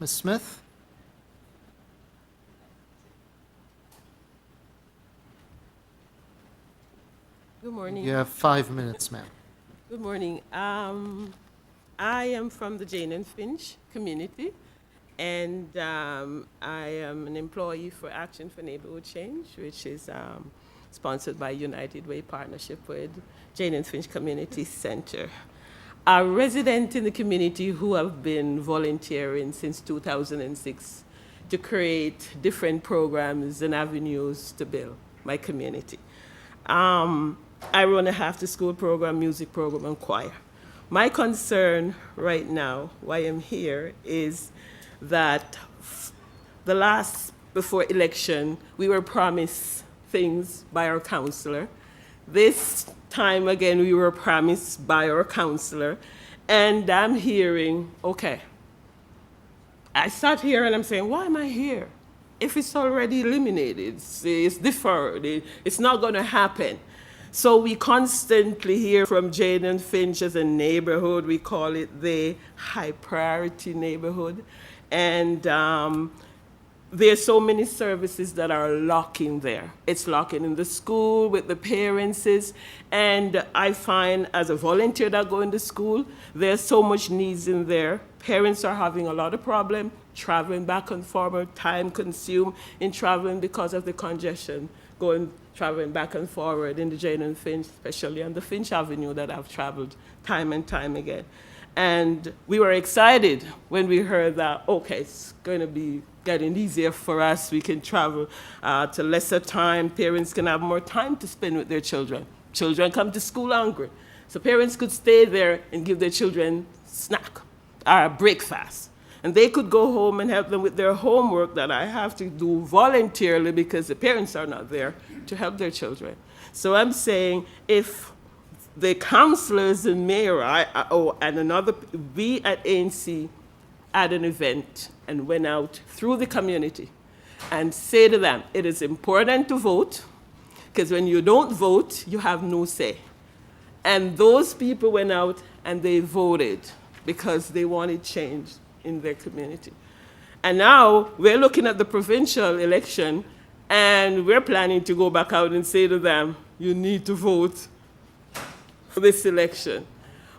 Ms. Smith? Good morning. You have 5 minutes, ma'am. Good morning. I am from the Jane and Finch community, and I am an employee for Action for Neighborhood Change, which is sponsored by United Way Partnership with Jane and Finch Community Center. A resident in the community who have been volunteering since 2006 to create different programs and avenues to build my community. I run a after-school program, music program, and choir. My concern right now, why I'm here, is that the last, before election, we were promised things by our counselor. This time again, we were promised by our counselor, and I'm hearing, okay. I sat here and I'm saying, why am I here? If it's already eliminated, it's deferred, it's not going to happen. So we constantly hear from Jane and Finch as a neighborhood. We call it the high priority neighborhood. And there's so many services that are locking there. It's locking in the school with the parents. And I find as a volunteer that go into school, there's so much needs in there. Parents are having a lot of problem traveling back and forward, time consumed in traveling because of the congestion, traveling back and forward in the Jane and Finch, especially on the Finch Avenue that I've traveled time and time again. And we were excited when we heard that, okay, it's going to be getting easier for us. We can travel to lesser time. Parents can have more time to spend with their children. Children come to school hungry. So parents could stay there and give their children snack or breakfast. And they could go home and help them with their homework that I have to do voluntarily because the parents are not there to help their children. So I'm saying if the councillors and mayor we at ANC had an event and went out through the community and say to them, it is important to vote because when you don't vote, you have no say. And those people went out and they voted because they wanted change in their community. And now we're looking at the provincial election and we're planning to go back out and say to them, you need to vote for this election.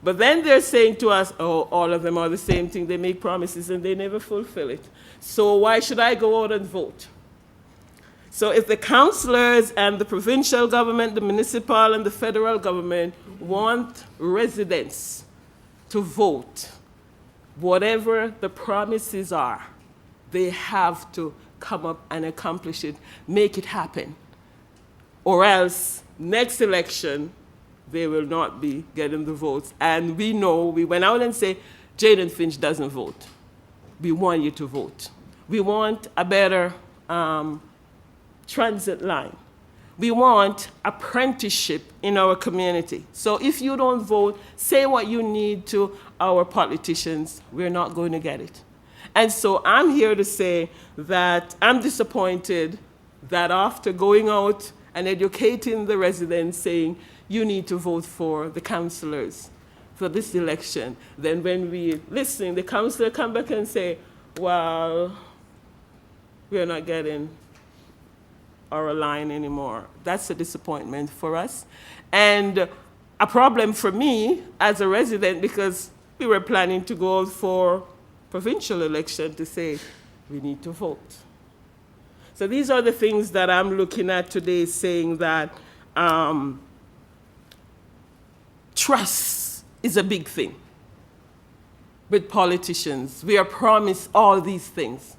But then they're saying to us, oh, all of them are the same thing. They make promises and they never fulfill it. So why should I go out and vote? So if the councillors and the provincial government, the municipal and the federal government want residents to vote, whatever the promises are, they have to come up and accomplish it, make it happen. Or else, next election, they will not be getting the votes. And we know, we went out and said, Jane and Finch doesn't vote. We want you to vote. We want a better transit line. We want apprenticeship in our community. So if you don't vote, say what you need to our politicians, we're not going to get it. And so I'm here to say that I'm disappointed that after going out and educating the residents saying, you need to vote for the councillors for this election, then when we listen, the councillor come back and say, well, we're not getting our line anymore. That's a disappointment for us. And a problem for me as a resident because we were planning to go out for provincial election to say we need to vote. So these are the things that I'm looking at today saying that trust is a big thing with politicians. We are promised all these things.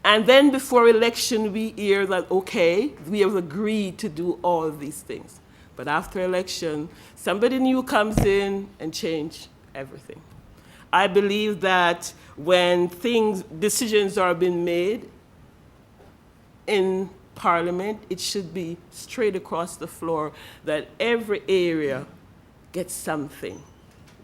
And then before election, we hear that, okay, we have agreed to do all these things. But after election, somebody new comes in and change everything. I believe that when decisions are being made in Parliament, it should be straight across the floor that every area gets something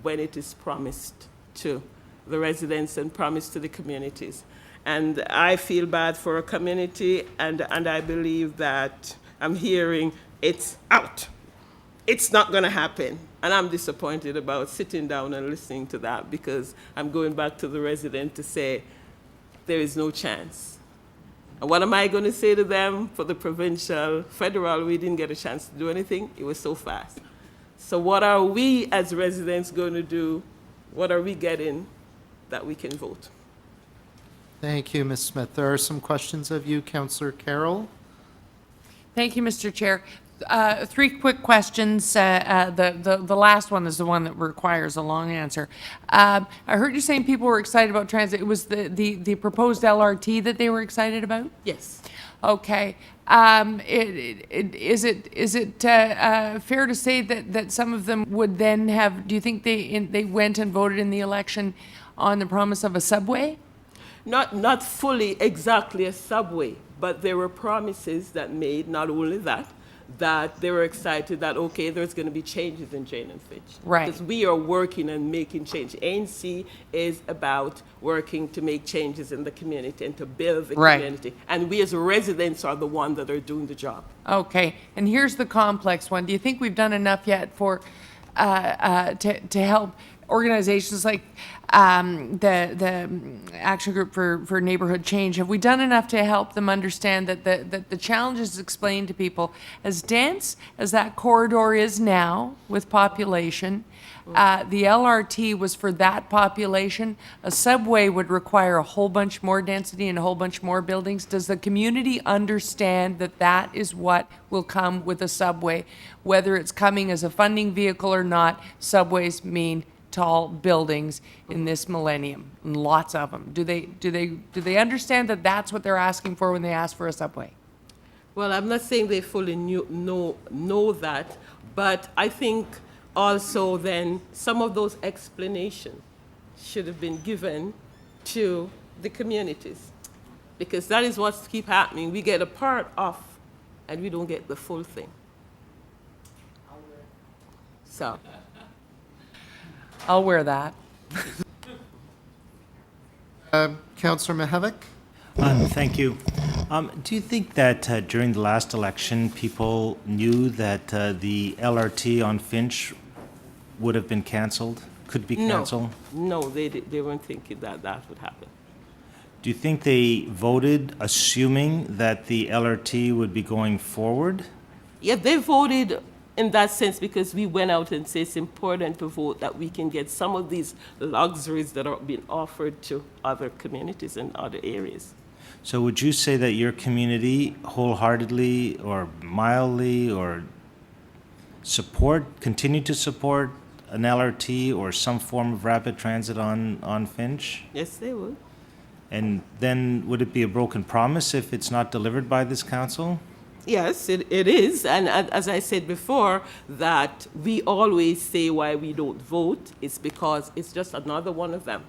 when it is promised to the residents and promised to the communities. And I feel bad for a community, and I believe that I'm hearing it's out. It's not going to happen. And I'm disappointed about sitting down and listening to that because I'm going back to the resident to say, there is no chance. And what am I going to say to them for the provincial, federal? We didn't get a chance to do anything. It was so fast. So what are we as residents going to do? What are we getting that we can vote? Thank you, Ms. Smith. There are some questions of you, Councillor Carroll. Thank you, Mr. Chair. Three quick questions. The last one is the one that requires a long answer. I heard you saying people were excited about transit. It was the proposed LRT that they were excited about? Yes. Okay. Is it fair to say that some of them would then have, do you think they went and voted in the election on the promise of a subway? Not fully exactly a subway, but there were promises that made, not only that they were excited that, okay, there's going to be changes in Jane and Finch. Right. Because we are working and making change. ANC is about working to make changes in the community and to build the Right. community. And we as residents are the ones that are doing the job. Okay. And here's the complex one. Do you think we've done enough yet for to help organizations like the Action Group for Neighborhood Change? Have we done enough to help them understand that the challenges explained to people, as dense as that corridor is now with population, the LRT was for that population. A subway would require a whole bunch more density and a whole bunch more buildings. Does the community understand that that is what will come with a subway? Whether it's coming as a funding vehicle or not, subways mean tall buildings in this millennium, and lots of them. Do they understand that that's what they're asking for when they ask for a subway? Well, I'm not saying they fully know that, but I think also then some of those explanations should have been given to the communities, because that is what's keep happening. We get a part of, and we don't get the full thing. So. I'll wear that. Councillor Mihevik? Thank you. Do you think that during the last election, people knew that the LRT on Finch would have been canceled, could be canceled? No, they weren't thinking that would happen. Do you think they voted assuming that the LRT would be going forward? Yeah, they voted in that sense because we went out and said it's important to vote that we can get some of these luxuries that are being offered to other communities and other areas. So would you say that your community wholeheartedly or mildly or continue to support an LRT or some form of rapid transit on Finch? Yes, they would. And then would it be a broken promise if it's not delivered by this council? Yes, it is. And as I said before, that we always say why we don't vote. It's because it's just another one of them.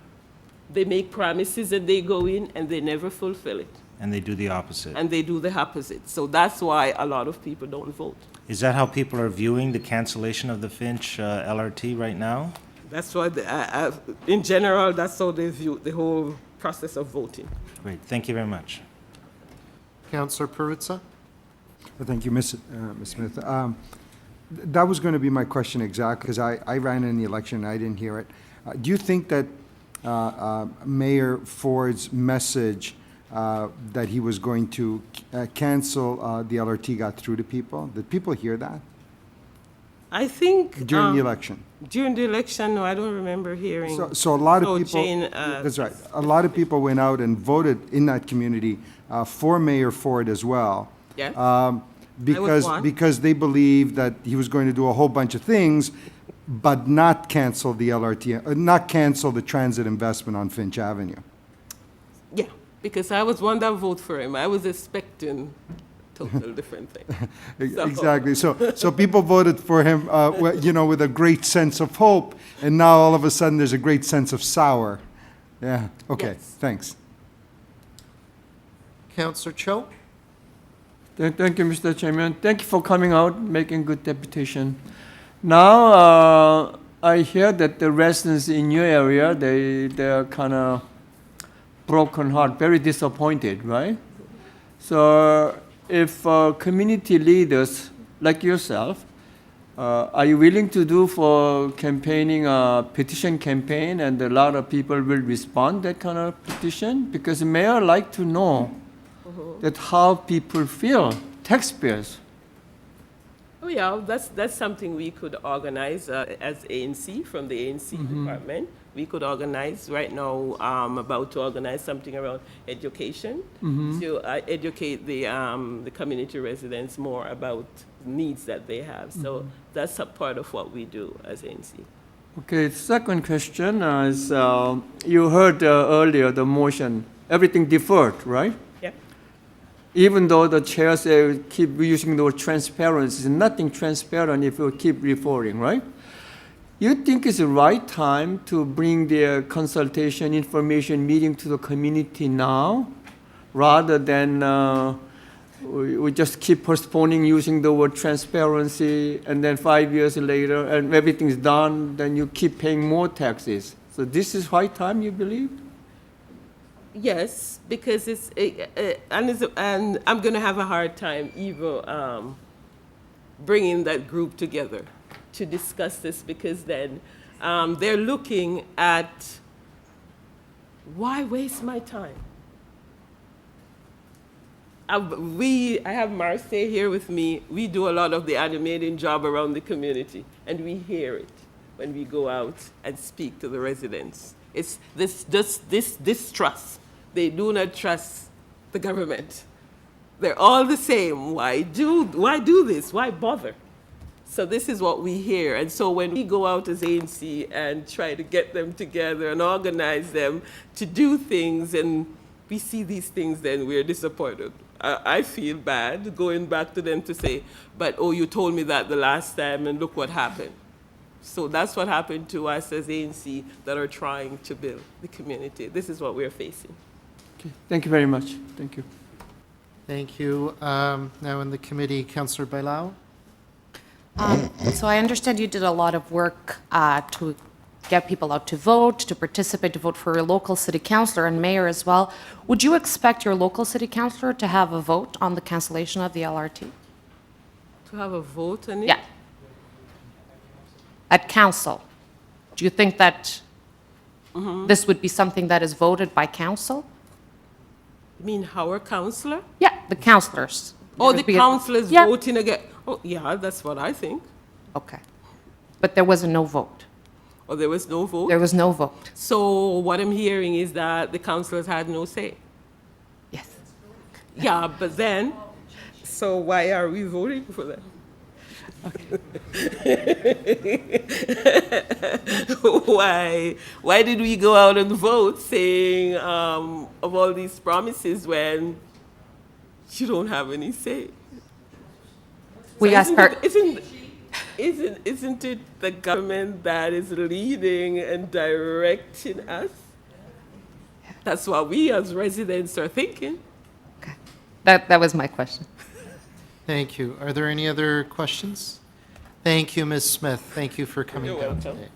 They make promises and they go in and they never fulfill it. And they do the opposite. And they do the opposite. So that's why a lot of people don't vote. Is that how people are viewing the cancellation of the Finch LRT right now? That's why, in general, that's how they view the whole process of voting. Great. Thank you very much. Councillor Perruzza? Thank you, Ms. Smith. That was going to be my question exactly, because I ran in the election and I didn't hear it. Do you think that Mayor Ford's message that he was going to cancel the LRT got through to people? Did people hear that I think during the election? During the election, no, I don't remember hearing. So a lot of people, Jane, that's right. A lot of people went out and voted in that community for Mayor Ford as well. Yes. Because they believed that he was going to do a whole bunch of things, but not cancel the LRT, not cancel the transit investment on Finch Avenue. Yeah, because I was one that voted for him. I was expecting total different thing. Exactly. So people voted for him, with a great sense of hope, and now all of a sudden there's a great sense of sour. Yeah. Okay. Yes. Thanks. Councillor Cho? Thank you, Mr. Chairman. Thank you for coming out, making good deputation. Now, I hear that the residents in your area, they're kind of broken heart, very disappointed, right? So if community leaders like yourself Are you willing to do for campaigning a petition campaign, and a lot of people will respond that kind of petition? Because the mayor like to know that how people feel, taxpayers. Oh yeah, that's something we could organize as ANC from the ANC department. We could organize right now. About to organize something around education to educate the community residents more about needs that they have. So that's a part of what we do as ANC. Okay, second question is you heard earlier the motion, everything deferred, right? Yeah. Even though the chair say keep using the word transparency, nothing transparent if you keep referring, right? You think it's the right time to bring the consultation information meeting to the community now, rather than we just keep postponing using the word transparency, and then 5 years later, and everything's done, then you keep paying more taxes. So this is right time, you believe? Yes, because and I'm going to have a hard time even bringing that group together to discuss this, because then they're looking at, why waste my time? I have Marseille here with me. We do a lot of the animating job around the community, and we hear it when we go out and speak to the residents. It's this distrust. They do not trust the government. They're all the same. Why do this? Why bother? So this is what we hear. And so when we go out as ANC and try to get them together and organize them to do things, and we see these things, then we're disappointed. I feel bad going back to them to say, but oh, you told me that the last time and look what happened. So that's what happened to us as ANC that are trying to build the community. This is what we're facing. Okay. Thank you very much. Thank you. Thank you. Now in the committee, Councillor Bailao. So I understand you did a lot of work to get people out to vote, to participate, to vote for your local city councillor and mayor as well. Would you expect your local city councillor to have a vote on the cancellation of the LRT? To have a vote on it? Yeah. At council, do you think that this would be something that is voted by council? You mean our councillor? Yeah, the councillors. Oh, There the would be a- councillors Yeah. voting again. Oh, yeah, that's what I think. Okay. But there was a no vote. Or there was no vote. There was no vote. So what I'm hearing is that the councillors had no say. Yes. Yeah, but then, so why are we voting for them? Why did we go out and vote saying of all these promises when you don't have any say? We So asked our, isn't it the government that is leading and directing us? That's what we as residents are thinking. okay. That was my question. Thank you. Are there any other questions? Thank you, Ms. Smith. Thank you for coming You're down welcome. today.